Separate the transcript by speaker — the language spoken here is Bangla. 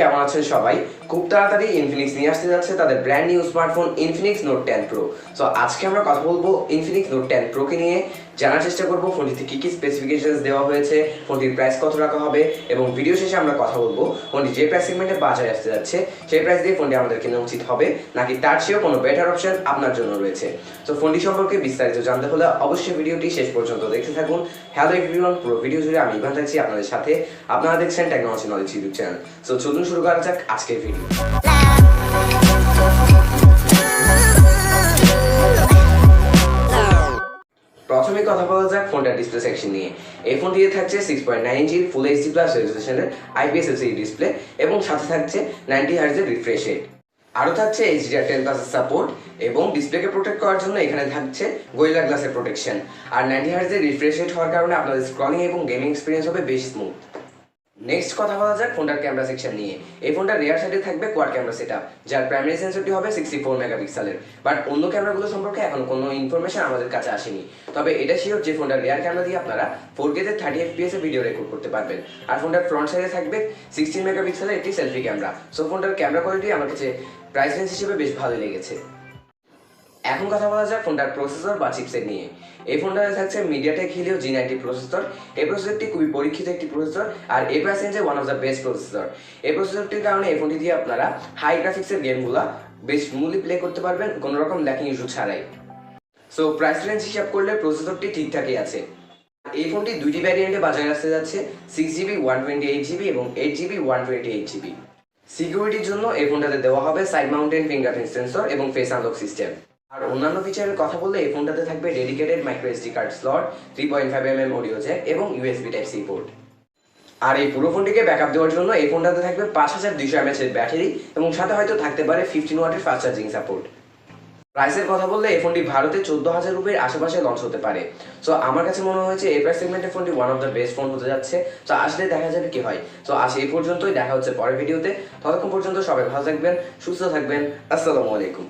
Speaker 1: কেমন আছেন সবাই? খুব তাড়াতাড়ি Infinix নিয়ে আসতে যাচ্ছে তাদের brand new smartphone Infinix Note 10 Pro। So আজকে আমরা কথা বলবো Infinix Note 10 Pro কে নিয়ে, জানার চেষ্টা করব ফোনটিতে কি কি স্পেসিফিকেশনস দেওয়া হয়েছে, ফোনটির প্রাইস কত রাখা হবে, এবং ভিডিও শেষে আমরা কথা বলবো ফোনটি যে প্রাইস সেগমেন্টে বাজারে আসতে যাচ্ছে সেই প্রাইস দিয়ে ফোনটি আমাদের কেনা উচিত হবে নাকি তার চেয়েও কোনো বেটার অপশন আপনার জন্য রয়েছে। তো ফোনটি সম্পর্কে বিস্তারিত জানতে হলে অবশ্যই ভিডিওটি শেষ পর্যন্ত দেখতে থাকুন। হ্যালো এভরিওয়ান, পুরো ভিডিও জুড়ে আমি ইভান থাকছি আপনাদের সাথে। আপনারা দেখছেন technology knowledge YouTube channel. So চলুন শুরু করা যাক আজকের ভিডিও। প্রথমে কথা বলা যাক ফোনটার ডিসপ্লে সেকশন নিয়ে। এই ফোনটিতে থাকছে 6.9 ইঞ্চি ফুল এইচডি প্লাস রেজোলিউশনের IPS LCD ডিসপ্লে এবং সাথে থাকছে 90 হার্টজের রিফ্রেশ রেট। আরও থাকছে HDR10+ সাপোর্ট এবং ডিসপ্লেকে প্রোটেক্ট করার জন্য এখানে থাকছে গোরিলা গ্লাসের প্রোটেকশন। আর 90 হার্টজের রিফ্রেশ রেট হওয়ার কারণে আপনাদের স্ক্রলিং এবং গেমিং এক্সপিরিয়েন্স হবে বেশ স্মুথ। নেক্সট কথা বলা যাক ফোনটার ক্যামেরা সেকশন নিয়ে। এই ফোনটার রিয়ার সাইডে থাকবে কোয়াড ক্যামেরা সেটআপ, যার প্রাইমারি সেন্সরটি হবে 64 মেগাপিক্সেলের। বাট অন্য ক্যামেরাগুলো সম্পর্কে এখন কোনো ইনফরমেশন আমাদের কাছে আসেনি। তবে এটা শিওর যে ফোনটার রিয়ার ক্যামেরা দিয়ে আপনারা 4K তে 30 FPS এ ভিডিও রেকর্ড করতে পারবেন। আর ফোনটার ফ্রন্ট সাইডে থাকবে 16 মেগাপিক্সেলের একটি সেলফি ক্যামেরা। সো ফোনটার ক্যামেরা কোয়ালিটি আমার কাছে প্রাইস রেঞ্জ হিসেবে বেশ ভালো লেগেছে। এখন কথা বলা যাক ফোনটার প্রসেসর বা চিপসেট নিয়ে। এই ফোনটাতে থাকছে মিডিয়াটেক হিলিও G90 প্রসেসর। এই প্রসেসরটি খুবই পরীক্ষিত একটি প্রসেসর আর এই প্রাইস রেঞ্জে one of the best processor. এই প্রসেসরটির কারণে এই ফোনটি দিয়ে আপনারা হাই গ্রাফিক্সের গেমগুলো বেশ স্মুথলি প্লে করতে পারবেন কোনো রকম ল্যাকিং ইস্যু ছাড়াই। সো প্রাইস রেঞ্জ হিসাব করলে প্রসেসরটি ঠিকঠাকই আছে। এই ফোনটি দুইটি ভ্যারিয়েন্টে বাজারে আসতে যাচ্ছে, 6GB 128GB এবং 8GB 128GB। সিকিউরিটির জন্য এই ফোনটাতে দেওয়া হবে সাইড মাউন্টেড ফিঙ্গারপ্রিন্ট সেন্সর এবং ফেস আনলক সিস্টেম। আর অন্যান্য ফিচারের কথা বললে এই ফোনটাতে থাকবে dedicated micro SD card slot, 3.5mm audio Jack এবং USB Type-C পোর্ট। আর এই পুরো ফোনটিকে ব্যাকআপ দেওয়ার জন্য এই ফোনটাতে থাকবে 5200 mAh এর ব্যাটারি এবং সাথে হয়তো থাকতে পারে 15 ওয়াটের ফাস্ট চার্জিং সাপোর্ট। প্রাইসের কথা বললে এই ফোনটি ভারতে 14,000 রুপির আশেপাশে লঞ্চ হতে পারে। সো আমার কাছে মনে হয়েছে এই প্রাইস সেগমেন্টের ফোনটি one of the best phone হতে যাচ্ছে। তো আসলে দেখা যাবে কি হয়। সো আজ এই পর্যন্তই, দেখা হচ্ছে পরের ভিডিওতে। ততক্ষণ পর্যন্ত সবাই ভালো থাকবেন, সুস্থ থাকবেন। আসসালামু আলাইকুম।